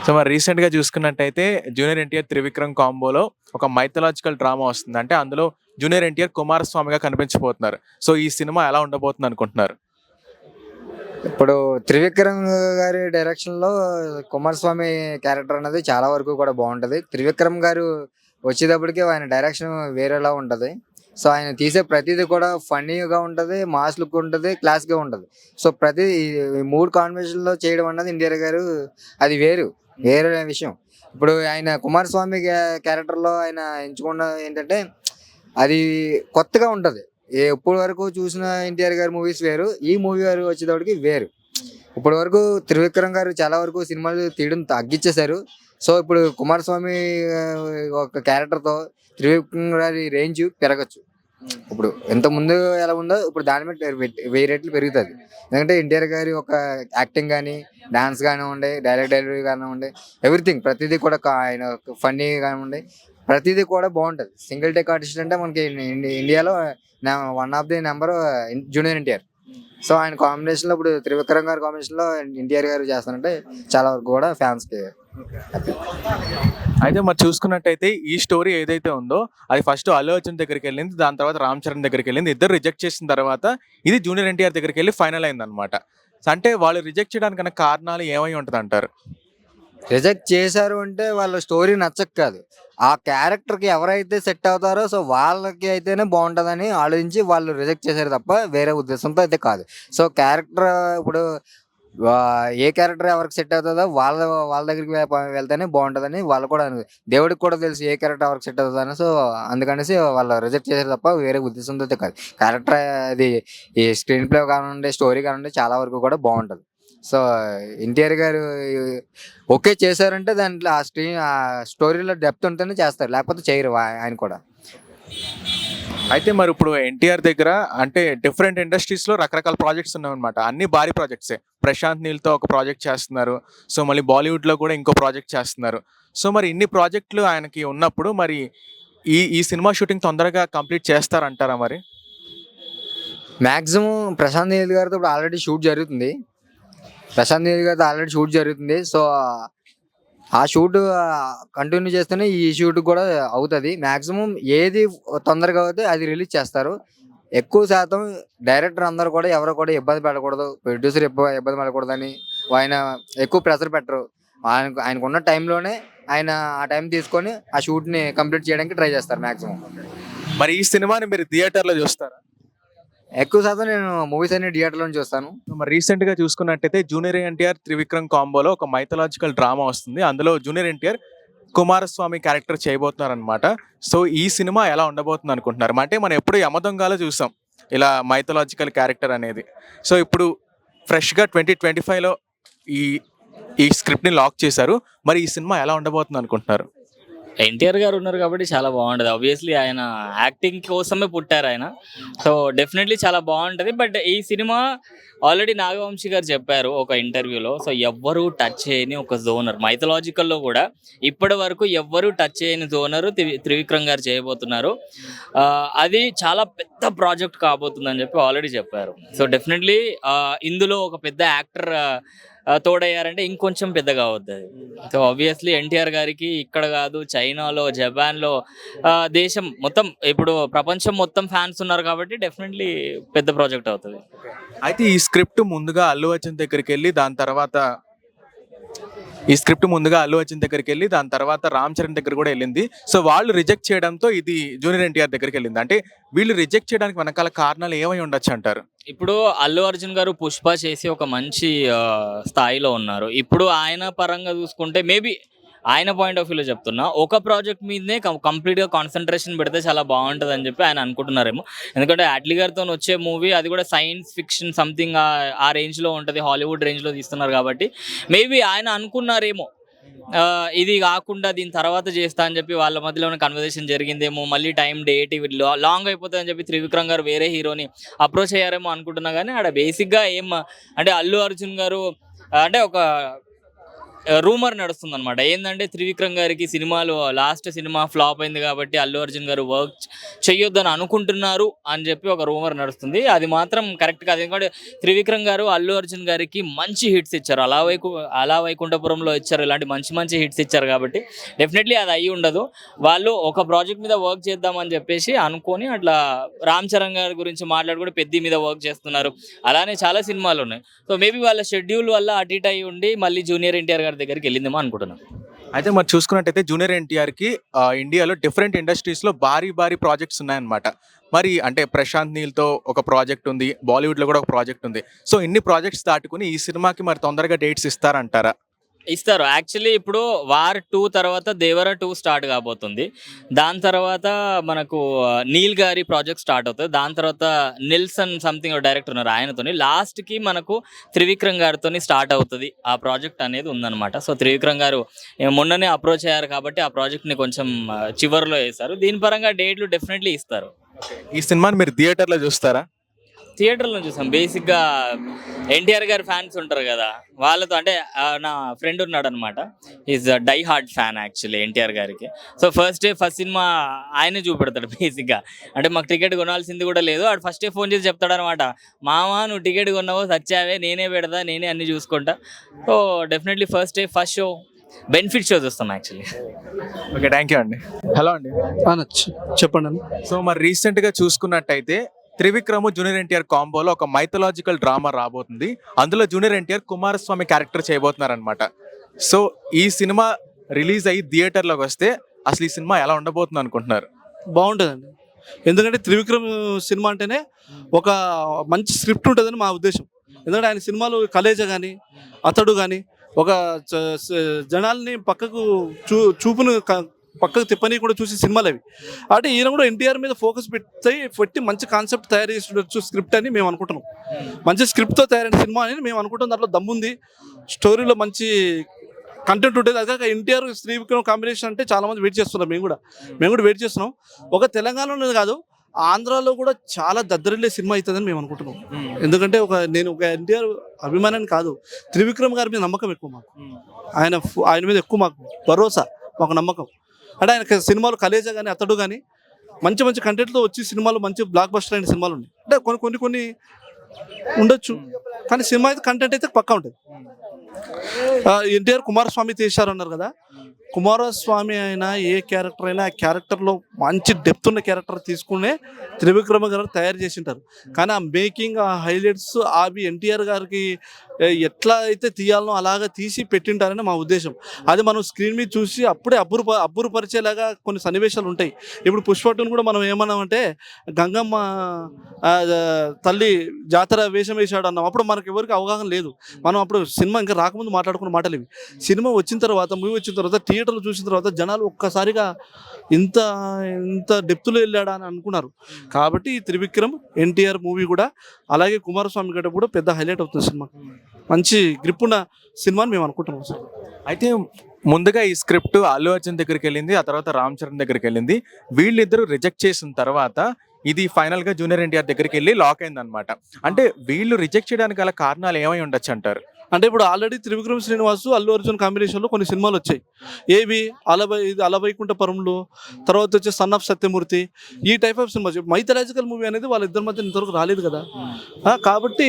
So మరి రీసెంట్‌గా చూసుకున్నట్టయితే 'జూనియర్ ఎన్టీఆర్, త్రివిక్రమ్' కాంబోలో ఒక మైథలాజికల్ డ్రామా వస్తుంది. అంటే అందులో జూనియర్ ఎన్టీఆర్ కుమారస్వామిగా కనిపించబోతున్నారు. సో ఈ సినిమా ఎలా ఉండబోతుంది అనుకుంటున్నారు? ఇప్పుడు త్రివిక్రమ్ గారి డైరెక్షన్‌లో కుమారస్వామి క్యారెక్టర్ అనేది చాలా వరకు కూడా బావుంటది. త్రివిక్రమ్ గారు వచ్చేటప్పటికి ఆయన డైరెక్షన్ వేరేలా ఉంటది. సో, ఆయన తీసే ప్రతీది కూడా ఫన్నీగా ఉంటది, మాస్ లుక్ ఉంటది, క్లాస్‌గా ఉంటది. సో, ఈ 3 కాంబినేషన్‌లో చేయడం అన్నది ఎన్టీఆర్ గారు అది వేరే విషయం. ఇప్పుడు ఆయన కుమారస్వామి క్యారెక్టర్‌లో ఆయన ఎంచుకున్నది ఏంటంటే అది కొత్తగా ఉంటది. ఇప్పటి వరకు చూసిన ఎన్టీఆర్ గారి మూవీస్ వేరు. ఈ మూవీ వరకు వచ్చేటప్పటికి వేరు. ఇప్పటి వరకు త్రివిక్రమ్ గారు చాలా వరకు సినిమాలు తీయడం తగ్గిచ్చేశారు. సో, ఇప్పుడు కుమారస్వామి ఒక క్యారెక్టర్‌తో త్రివిక్రమ్ గారి రేంజ్ పెరగొచ్చు. ఇప్పుడు ఇంతకుముందు ఎలా ఉందో ఇప్పుడు దాని మీద 1000 రెట్లు పెరుగుతది. ఎందుకంటే ఎన్టీఆర్ గారి ఒక యాక్టింగ్ గాని, డాన్స్ కానివ్వండి, డెలివరీ కానివ్వండి, ఎవ్రీథింగ్ ప్రతీదీ కూడా ఆయన ఫన్నీ కానివ్వండి, ప్రతీదీ కూడా బావుంటది. సింగిల్ టేక్ ఆర్టిస్ట్ అంటే మనకి ఇండియాలో one of the number junior NTR. So, ఆయన కాంబినేషన్‌లో ఇప్పుడు త్రివిక్రమ్ గారి కాంబినేషన్‌లో ఎన్టీఆర్ గారు చేస్తారంటే చాలా వరకు కూడా ఫ్యాన్స్‌కి హ్యాపీ. అయితే మరి చూసుకున్నట్టయితే ఈ స్టోరీ ఏదైతే ఉందో అది ఫస్ట్ అల్లు అర్జున్ దగ్గరికెళ్ళింది. దాని తర్వాత రామ్ చరణ్ దగ్గరికెళ్ళింది. ఇద్దరు రిజెక్ట్ చేసిన తర్వాత ఇది జూనియర్ ఎన్టీఆర్ దగ్గరికెళ్ళి ఫైనల్ అయిందనమాట. అంటే వాళ్ళు రిజెక్ట్ చేయడానికి గల కారణాలు ఏమై ఉంటదంటారు? రిజెక్ట్ చేశారు అంటే వాళ్ళ స్టోరీ నచ్చక కాదు. ఆ క్యారెక్టర్‌కి ఎవరైతే సెట్ అవుతారో సో, వాళ్ళకి అయితేనే బావుంటదని ఆలోచించి వాళ్ళు రిజెక్ట్ చేశారు తప్ప వేరే ఉద్దేశంతో అయితే కాదు. సో, క్యారెక్టర్ ఇప్పుడు ఏ క్యారెక్టర్ ఎవరికి సెట్ అవుతదో వాళ్ళ దగ్గరికి వెళ్తేనే బావుంటదని వాళ్ళు కూడా దేవుడికి కూడా తెలుసు ఏ క్యారెక్టర్ ఎవరికి సెట్ అవుతదని. సో, అందుకనేసి వాళ్ళు రిజెక్ట్ చేశారు తప్ప వేరే ఉద్దేశంతో అయితే కాదు. క్యారెక్టర్ అది ఈ స్క్రీన్ ప్లే కానివ్వండి, స్టోరీ కానివ్వండి చాలా వరకు కూడా బావుంటది. సో, ఎన్టీఆర్ గారు ఓకే చేశారంటే దాంట్లో ఆ స్టోరీలో డెప్త్ ఉంటేనే చేస్తారు. లేకపోతే చేయరు ఆయన కూడా. అయితే మరి ఇప్పుడు ఎన్టీఆర్ దగ్గర అంటే డిఫరెంట్ ఇండస్ట్రీస్‌లో రకరకాల ప్రాజెక్ట్స్ ఉన్నాయన్నమాట. అన్ని భారీ ప్రాజెక్ట్సే. ప్రశాంత్ నీల్‌తో ఒక ప్రాజెక్ట్ చేస్తున్నారు. సో, మళ్ళీ బాలీవుడ్‌లో కూడా ఇంకో ప్రాజెక్ట్ చేస్తున్నారు. సో, మరి ఇన్ని ప్రాజెక్ట్‌లు ఆయనకి ఉన్నప్పుడు మరి ఈ ఈ సినిమా షూటింగ్ తొందరగా కంప్లీట్ చేస్తారంటారా మరి? మాక్సిమం ప్రశాంత్ నీల్ గారితో ఇప్పుడు ఆల్రెడీ షూట్ జరుగుతుంది. సో, ఆ షూట్ కంటిన్యూ చేస్తేనే ఈ షూట్ కూడా అవుతది. మాక్సిమం ఏది తొందరగా అవుతే అది రిలీజ్ చేస్తారు. ఎక్కువ శాతం డైరెక్టర్ అందరూ కూడా ఎవరు కూడా ఇబ్బంది పెట్టకూడదు. ప్రొడ్యూసర్ ఇబ్బంది పడకూడదని ఆయన ఎక్కువ ప్రెషర్ పెట్టరు. ఆయనకున్న టైంలోనే ఆయన ఆ టైం తీసుకొని ఆ షూట్‌ని కంప్లీట్ చేయడానికి ట్రై చేస్తారు మాక్సిమం. మరి ఈ సినిమాని మీరు థియేటర్‌లో చూస్తారా? ఎక్కువ శాతం నేను మూవీస్ అన్ని థియేటర్‌లోనే చూస్తాను. మరి రీసెంట్‌గా చూసుకున్నట్టయితే జూనియర్ ఎన్టీఆర్, త్రివిక్రమ్ కాంబోలో ఒక మైథలాజికల్ డ్రామా వస్తుంది. అందులో జూనియర్ ఎన్టీఆర్ కుమారస్వామి క్యారెక్టర్ చేయబోతున్నారనమాట. సో, ఈ సినిమా ఎలా ఉండబోతుంది అనుకుంటున్నారు? అంటే మనం ఎప్పుడు యమదొంగలో చూసాం ఇలా మైథలాజికల్ క్యారెక్టర్ అనేది. సో, ఇప్పుడు ఫ్రెష్‌గా 2025లో ఈ ఈ స్క్రిప్ట్‌ని లాక్ చేశారు. మరి ఈ సినిమా ఎలా ఉండబోతుంది అనుకుంటున్నారు? ఎన్టీఆర్ గారు ఉన్నారు కాబట్టి చాలా బాగుంటది. ఆబ్వియస్లీ ఆయన యాక్టింగ్ కోసమే పుట్టారు ఆయన. సో డెఫినెట్లీ చాలా బాగుంటది. బట్ ఈ సినిమా ఆల్రెడీ నాగవంశీ గారు చెప్పారు ఒక ఇంటర్వ్యూలో. సో ఎవ్వరూ టచ్ చేయని ఒక జోనర్ మైథలాజికల్లో కూడా ఇప్పటి వరకు ఎవ్వరూ టచ్ చేయని జోనర్ త్రివిక్రమ్ గారు చేయబోతున్నారు. అది చాలా పెద్ద ప్రాజెక్ట్ కాబోతుందని చెప్పి ఆల్రెడీ చెప్పారు. సో డెఫినెట్లీ ఇందులో ఒక పెద్ద యాక్టర్ తోడయ్యారంటే ఇంకొంచెం పెద్దగా అవుతుంది. సో ఆబ్వియస్లీ ఎన్టీఆర్ గారికి ఇక్కడ కాదు చైనాలో, జపాన్లో, దేశం మొత్తం ఇప్పుడు ప్రపంచం మొత్తం ఫ్యాన్స్ ఉన్నారు కాబట్టి డెఫినెట్లీ పెద్ద ప్రాజెక్ట్ అవుతుంది. అయితే ఈ స్క్రిప్ట్ ముందుగా అల్లు అర్జున్ దగ్గరికి వెళ్ళి దాని తర్వాత రామ్ చరణ్ దగ్గర కూడా వెళ్ళింది. సో వాళ్ళు రిజెక్ట్ చేయడంతో ఇది జూనియర్ ఎన్టీఆర్ దగ్గరికి వెళ్ళింది. అంటే వీళ్ళు రిజెక్ట్ చేయడానికి వెనకాల కారణాలు ఏమై ఉండొచ్చు అంటారు? ఇప్పుడు అల్లు అర్జున్ గారు పుష్ప చేసి ఒక మంచి స్థాయిలో ఉన్నారు. ఇప్పుడు ఆయన పరంగా చూసుకుంటే మేబీ ఆయన పాయింట్ ఆఫ్ వ్యూలో చెప్తున్నా ఒక ప్రాజెక్ట్ మీదనే కంప్లీట్గా కాన్సన్ట్రేషన్ పెడితే చాలా బాగుంటుంది అని చెప్పి ఆయన అనుకుంటున్నారేమో. ఎందుకంటే అట్లీ గారితో వచ్చే మూవీ అది కూడా సైన్స్ ఫిక్షన్ సంథింగ్ ఆ రేంజ్లో ఉంటుంది, హాలీవుడ్ రేంజ్లో తీస్తున్నారు కాబట్టి మేబీ ఆయన అనుకున్నారేమో ఇది కాకుండా దీని తర్వాత చేస్తా అని చెప్పి వాళ్ళ మధ్యలోనే కన్వర్జేషన్ జరిగిందేమో. మళ్ళీ టైం డేట్ ఇవి లాంగ్ అయిపోతుంది అని చెప్పి త్రివిక్రమ్ గారు వేరే హీరోని అప్రోచ్ అయ్యారేమో అనుకుంటున్నా. కానీ ఆడ బేసిక్గా ఏం అంటే అల్లు అర్జున్ గారు అంటే ఒక రూమర్ నడుస్తుంది అనమాట. ఏంటంటే త్రివిక్రమ్ గారికి సినిమాలు లాస్ట్ సినిమా ఫ్లాప్ అయింది కాబట్టి అల్లు అర్జున్ గారు వర్క్ చెయ్యొద్దని అనుకుంటున్నారు అని చెప్పి ఒక రూమర్ నడుస్తుంది. అది మాత్రం కరెక్ట్ కాదు. ఎందుకంటే త్రివిక్రమ్ గారు అల్లు అర్జున్ గారికి మంచి హిట్స్ ఇచ్చారు. అలా వైకుంఠపురంలో ఇచ్చారు, ఇలాంటి మంచి మంచి హిట్స్ ఇచ్చారు కాబట్టి డెఫినెట్లీ అది అయ్యి ఉండదు. వాళ్ళు ఒక ప్రాజెక్ట్ మీద వర్క్ చేద్దామని చెప్పేసి అనుకొని అట్లా రామ్ చరణ్ గారి గురించి మాట్లాడుకుంటే పెద్ద మీద వర్క్ చేస్తున్నారు. అలానే చాలా సినిమాలు ఉన్నాయి. సో మేబీ వాళ్ళ షెడ్యూల్ వల్ల అటు ఇటు అయి ఉండి మళ్ళీ జూనియర్ ఎన్టీఆర్ గారి దగ్గరికి వెళ్ళిందేమో అనుకుంటున్నాను. అయితే మరి చూసుకున్నట్టయితే జూనియర్ ఎన్టీఆర్కి ఇండియాలో డిఫరెంట్ ఇండస్ట్రీస్లో భారీ ప్రాజెక్ట్స్ ఉన్నాయన్నమాట. మరి అంటే ప్రశాంత్ నీల్తో ఒక ప్రాజెక్ట్ ఉంది, బాలీవుడ్లో కూడా ఒక ప్రాజెక్ట్ ఉంది. సో ఇన్ని ప్రాజెక్ట్స్ దాటుకుని ఈ సినిమాకి మరి తొందరగా డేట్స్ ఇస్తారంటారా? ఇస్తారు. యాక్చువల్లీ ఇప్పుడు వార్ 2 తర్వాత దేవర 2 స్టార్ట్ కాబోతుంది. దాని తర్వాత మనకు నీల్ గారి ప్రాజెక్ట్ స్టార్ట్ అవుతుంది. దాని తర్వాత నిల్సన్ సంథింగ్ డైరెక్టర్ ఉన్నారు, ఆయనతోని లాస్ట్కి మనకు త్రివిక్రమ్ గారితో స్టార్ట్ అవుతుంది ఆ ప్రాజెక్ట్ అనేది ఉందన్నమాట. సో త్రివిక్రమ్ గారు మొన్ననే అప్రోచ్ అయ్యారు కాబట్టి ఆ ప్రాజెక్ట్ని కొంచెం చివరిలో వేశారు. దీని పరంగా డేట్లు డెఫినెట్లీ ఇస్తారు. ఈ సినిమాని మీరు థియేటర్లో చూస్తారా? థియేటర్లో చూసాం. బేసిక్గా ఎన్టీఆర్ గారి ఫ్యాన్స్ ఉంటారు కదా, వాళ్ళతో అంటే నా ఫ్రెండ్ ఉన్నాడు అనమాట, is die hard fan actually NTR గారికి. సో ఫస్ట్ సినిమా ఆయనే చూపెడతాడు బేసిక్గా. అంటే మాకు టికెట్ కొనాల్సింది కూడా లేదు, వాడు ఫస్ట్ ఫోన్ చేసి చెప్తాడు అనమాట, మామా నువ్వు టికెట్ కొన్నావో సచ్చావే, నేనే పెడతా, నేనే అన్ని చూసుకుంటా. So definitely first show benefit show చూస్తాం యాక్చువల్లీ. ఓకే, థ్యాంక్ యూ అండి. హలో అండి, చెప్పండి అండి. సో మరి రీసెంట్గా చూసుకున్నట్టయితే త్రివిక్రమ్ జూనియర్ ఎన్టీఆర్ కాంబోలో ఒక మైథలాజికల్ డ్రామా రాబోతుంది. అందులో జూనియర్ ఎన్టీఆర్ కుమారస్వామి క్యారెక్టర్ చేయబోతున్నారనమాట. సో ఈ సినిమా రిలీజ్ అయ్యి థియేటర్లోకి వస్తే అసలు ఈ సినిమా ఎలా ఉండబోతుంది అనుకుంటున్నారు? బాగుంటుందండి. ఎందుకంటే త్రివిక్రమ్ సినిమా అంటేనే ఒక మంచి స్క్రిప్ట్ ఉంటుందని మా ఉద్దేశం. ఎందుకంటే ఆయన సినిమాలు కలేజా కానీ అతడు కానీ ఒక జనాల్ని పక్కకు చూపును పక్కకు తిప్పని కూడా చూసి సినిమాలు అవి. అంటే ఈయన కూడా ఎన్టీఆర్ మీద ఫోకస్ పెట్టి మంచి కాన్సెప్ట్ తయారు చేసి స్క్రిప్ట్ అని మేము అనుకుంటున్నాం. మంచి స్క్రిప్ట్తో తయారైన సినిమా అని మేము అనుకుంటాం. దాంట్లో దమ్ముంది, స్టోరీలో మంచి కంటెంట్ ఉంటుంది. అదే ఎన్టీఆర్ త్రివిక్రమ్ కాంబినేషన్ అంటే చాలా మంది వెయిట్ చేస్తున్నాం. మేము కూడా వెయిట్ చేస్తున్నాం. ఒక తెలంగాణలో కాదు, ఆంధ్రాలో కూడా చాలా దద్దరిల్లే సినిమా అవుతుందని మేము అనుకుంటున్నాం. ఎందుకంటే నేను ఒక ఎన్టీఆర్ అభిమానాన్ని కాదు, త్రివిక్రమ్ గారి మీద నమ్మకం ఎక్కువ మాకు. ఆయన మీద ఎక్కువ మాకు భరోసా, మాకు నమ్మకం. అంటే ఆయన సినిమాలు కలేజా కానీ అతడు కానీ మంచి మంచి కంటెంట్తో వచ్చి సినిమాలు మంచి బ్లాక్ బస్టర్ అయిన సినిమాలు ఉన్నాయి. అంటే కొన్ని ఉండొచ్చు, కానీ సినిమా అయితే కంటెంట్ అయితే పక్కా ఉంటుంది. ఎన్టీఆర్ కుమారస్వామి తీశారు అన్నారు కదా, కుమారస్వామి అయినా ఏ క్యారెక్టర్ అయినా ఆ క్యారెక్టర్లో మంచి డెప్త్ ఉన్న క్యారెక్టర్ తీసుకునే త్రివిక్రమ గారు తయారు చేసి ఉంటారు. కానీ ఆ మేకింగ్, ఆ హైలైట్స్ అవి ఎన్టీఆర్ గారికి ఎట్లా అయితే తీయాలనో అలాగా తీసి పెట్టింటారని మా ఉద్దేశం. అది మనం స్క్రీన్ మీద చూసి అప్పుడే అబ్బురుపరిచేలాగా కొన్ని సన్నివేశాలు ఉంటాయి. ఇప్పుడు పుష్ప2 కూడా మనం ఏమన్నామంటే గంగమ్మ తల్లి జాతర వేషం వేసాడు అన్నాం. అప్పుడు మనకు ఎవరికి అవగాహన లేదు. మనం అప్పుడు సినిమా ఇంకా రాకముందు మాట్లాడుకున్న మాటలు ఇవి. సినిమా వచ్చిన తర్వాత, మూవీ వచ్చిన తర్వాత, థియేటర్లో చూసిన తర్వాత జనాలు ఒక్కసారిగా ఇంత డెప్త్లో వెళ్ళాడా అని అనుకున్నారు. కాబట్టి ఈ త్రివిక్రమ్ ఎన్టీఆర్ మూవీ కూడా అలాగే కుమారస్వామి గడ్డ కూడా పెద్ద హైలైట్ అవుతుంది. సినిమా మంచి గ్రిప్ ఉన్న సినిమా అని మేము అనుకుంటున్నాం సార్. అయితే ముందుగా ఈ స్క్రిప్ట్ అల్లు అర్జున్ దగ్గరికి వెళ్ళింది, ఆ తర్వాత రామ్ చరణ్ దగ్గరికి వెళ్ళింది. వీళ్ళిద్దరూ రిజెక్ట్ చేసిన తర్వాత ఇది ఫైనల్గా జూనియర్ ఎన్టీఆర్ దగ్గరికి వెళ్ళి లాక్ అయింది అనమాట. అంటే వీళ్ళు రిజెక్ట్ చేయడానికి గల కారణాలు ఏమై ఉండొచ్చు అంటారు? అంటే ఇప్పుడు ఆల్రెడీ త్రివిక్రమ్ శ్రీనివాసు అల్లు అర్జున్ కాంబినేషన్లో కొన్ని సినిమాలు వచ్చాయి. ఏవి అలవైకుంఠపురంలో, తర్వాత వచ్చే సన్ ఆఫ్ సత్యమూర్తి, ఈ type of cinema. Mythological movie అనేది వాళ్ళిద్దరి మధ్య ఇంతవరకు రాలేదు కదా. కాబట్టి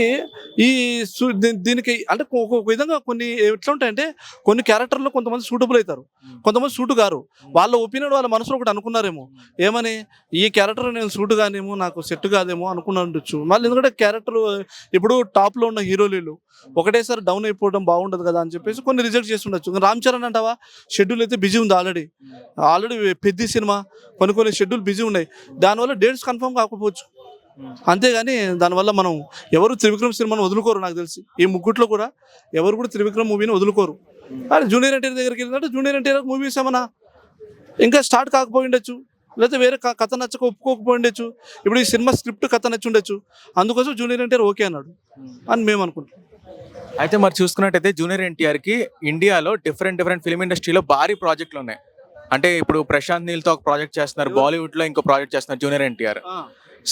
దీనికి అంటే ఒక విధంగా కొన్ని ఎట్లా ఉంటాయంటే, కొన్ని క్యారెక్టర్లో కొంతమంది సూటబుల్ అవుతారు, కొంతమంది సూటు గారు. వాళ్ళ ఒపీనియన్ వాళ్ళ మనసులో ఒకటి అనుకున్నారేమో, ఏమని ఈ క్యారెక్టర్ నేను సూటు కాదేమో, నాకు సెట్ కాదేమో అనుకుని ఉండొచ్చు. మళ్ళీ ఎందుకంటే క్యారెక్టర్ ఇప్పుడు టాప్లో ఉన్న హీరోలు ఒకటేసారి డౌన్ అయిపోవడం బాగుండదు కదా అని చెప్పేసి కొన్ని రిజెక్ట్ చేస్తుండొచ్చు. రామ్ చరణ్ అంటావా, షెడ్యూల్ అయితే బిజీ ఉంది, ఆల్రెడీ పెద్ద సినిమా, కొన్ని షెడ్యూల్ బిజీ ఉన్నాయి. దానివల్ల డేట్స్ కన్ఫర్మ్ కాకపోవచ్చు. అంతేగాని దానివల్ల మనం ఎవరు త్రివిక్రమ్ సినిమాను వదులుకోరు. నాకు తెలిసి ఈ ముగ్గుట్లో కూడా ఎవరు కూడా త్రివిక్రమ్ మూవీని వదులుకోరు. కానీ జూనియర్ ఎన్టీఆర్ దగ్గరికి వెళ్ళినట్టు జూనియర్ ఎన్టీఆర్ మూవీస్ ఏమన్నా ఇంకా స్టార్ట్ కాకపోయి ఉండొచ్చు, లేకపోతే వేరే కథ నచ్చక ఒప్పుకోకపోయి ఉండొచ్చు. ఇప్పుడు ఈ సినిమా స్క్రిప్ట్ కథ నచ్చి ఉండొచ్చు, అందుకోసం జూనియర్ ఎన్టీఆర్ ఓకే అన్నాడు అని మేము అనుకుంటాం. అయితే మరి చూసుకున్నట్టయితే జూనియర్ ఎన్టీఆర్కి ఇండియాలో డిఫరెంట్ ఫిల్మ్ ఇండస్ట్రీలో భారీ ప్రాజెక్టులు ఉన్నాయి. అంటే ఇప్పుడు ప్రశాంత్ నీల్తో ఒక ప్రాజెక్ట్ చేస్తున్నారు, బాలీవుడ్లో ఇంకో ప్రాజెక్ట్ చేస్తున్నారు జూనియర్ ఎన్టీఆర్.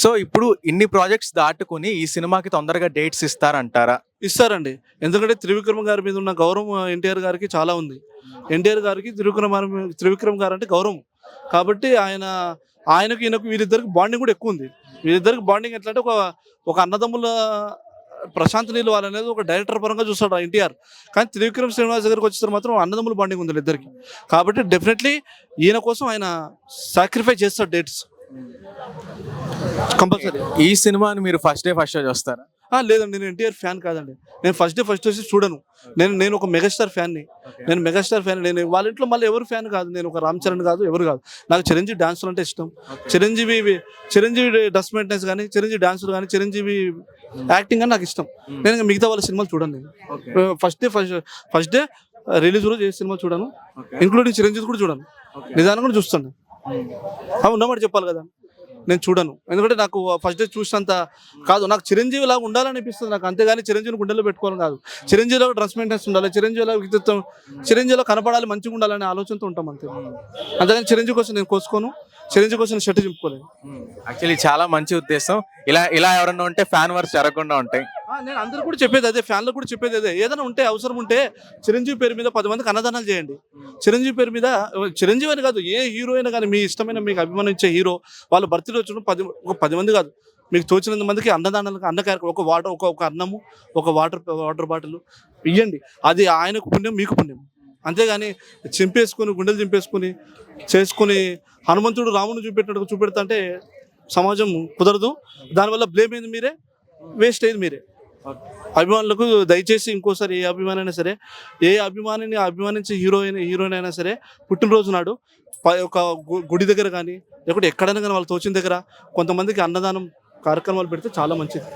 సో ఇప్పుడు ఇన్ని ప్రాజెక్ట్స్ దాటుకుని ఈ సినిమాకి తొందరగా డేట్స్ ఇస్తారంటారా? ఇస్తారండి. ఎందుకంటే త్రివిక్రమ్ గారి మీద ఉన్న గౌరవం ఎన్టీఆర్ గారికి చాలా ఉంది. ఎన్టీఆర్ గారికి త్రివిక్రమ్ గారు అంటే గౌరవం. కాబట్టి ఆయనకు ఈయనకు వీరిద్దరికి బాండింగ్ కూడా ఎక్కువ ఉంది. వీరిద్దరికి బాండింగ్ ఎట్లా అంటే ఒక అన్నదమ్ముల ప్రశాంత్ నీళ్ళు వాళ్ళనేది ఒక డైరెక్టర్ పరంగా చూస్తాడు ఎన్టీఆర్. కానీ త్రివిక్రమ్ శ్రీనివాస్ దగ్గరికి వచ్చేసరికి మాత్రం అన్నదమ్ముల బాండింగ్ ఉంది ఇద్దరికి. కాబట్టి డెఫినెట్లీ ఈయన కోసం ఆయన సాక్రిఫైస్ చేస్తాడు డేట్స్ కంపల్సరీ. ఈ సినిమాని మీరు ఫస్ట్ షో చూస్తారా? లేదండి, నేను ఎన్టీఆర్ ఫ్యాన్ కాదండి. నేను ఫస్ట్ వచ్చి చూడను. నేను ఒక మెగాస్టార్ ఫ్యాన్ని. నేను వాళ్ళ ఇంట్లో మళ్ళీ ఎవరు ఫ్యాన్ కాదు. నేను ఒక రామ్ చరణ్ కాదు, ఎవరు కాదు. నాకు చిరంజీవి డాన్సులు అంటే ఇష్టం. చిరంజీవి డ్రెస్ మెయింటెనెన్స్ కానీ, చిరంజీవి డాన్సులు కానీ, చిరంజీవి యాక్టింగ్ అని నాకు ఇష్టం. నేను మిగతా వాళ్ళ సినిమాలు చూడను. నేను ఫస్ట్ డే రిలీజ్ కూడా చేసే సినిమాలు చూడను, ఇంక్లూడింగ్ చిరంజీవి కూడా చూడను. నిజాన్ని కూడా చూస్తాను. ఉన్నమాట చెప్పాలి కదా, నేను చూడను. ఎందుకంటే నాకు ఫస్ట్ డే చూసినంత కాదు, నాకు చిరంజీవి లాగా ఉండాలనిపిస్తుంది నాకు. అంతేగాని చిరంజీవిని గుండెల్లో పెట్టుకోవాలి కాదు. చిరంజీవిలో డ్రెస్ మెయింటెనెన్స్ ఉండాలి, చిరంజీవిలో వ్యక్తిత్వం, చిరంజీవిలో కనపడాలి, మంచిగా ఉండాలనే ఆలోచనతో ఉంటాం అంతే. అంతేగాని చిరంజీవి కోసం నేను కోసుకోను, చిరంజీవి కోసం షర్ట్ చింపుకోలేదు. యాక్చువల్లీ చాలా మంచి ఉద్దేశం. ఇలా ఎవరన్నా ఉంటే ఫ్యాన్ వర్స్ జరగకుండా ఉంటాయి. నేను అందరూ కూడా చెప్పేది అదే, ఫ్యాన్లు కూడా చెప్పేది అదే. ఏదైనా ఉంటే అవసరం ఉంటే చిరంజీవి పేరు మీద 10 మందికి అన్నదానాలు చేయండి. చిరంజీవి పేరు మీద, చిరంజీవి అని కాదు, ఏ హీరో అయినా కానీ, మీ ఇష్టమైన మీకు అభిమానించే హీరో వాళ్ళ బర్త్డే వచ్చిన ఒక 10 మంది కాదు, మీకు తోచినంత మందికి అన్నదానాలు, అన్న కార్యక్రమం, ఒక అన్నము, ఒక వాటర్ బాటిల్ ఇవ్వండి. అది ఆయనకు పుణ్యం, మీకు పుణ్యం. అంతేగాని గుండెలు చింపేసుకుని చేసుకుని హనుమంతుడు రాముని చూపెడతా అంటే సమాజం కుదరదు. దానివల్ల బ్లేమ్ అయింది మీరే, వేస్ట్ అయ్యేది మీరే. అభిమానులకు దయచేసి ఇంకోసారి ఏ అభిమాని అయినా సరే, ఏ అభిమానిని అభిమానించే హీరోయిన్ అయినా సరే, పుట్టినరోజు నాడు ఒక గుడి దగ్గర కానీ, లేకుంటే ఎక్కడైనా కానీ వాళ్ళు తోచిన దగ్గర కొంతమందికి అన్నదానం కార్యక్రమాలు పెడితే చాలా మంచిది.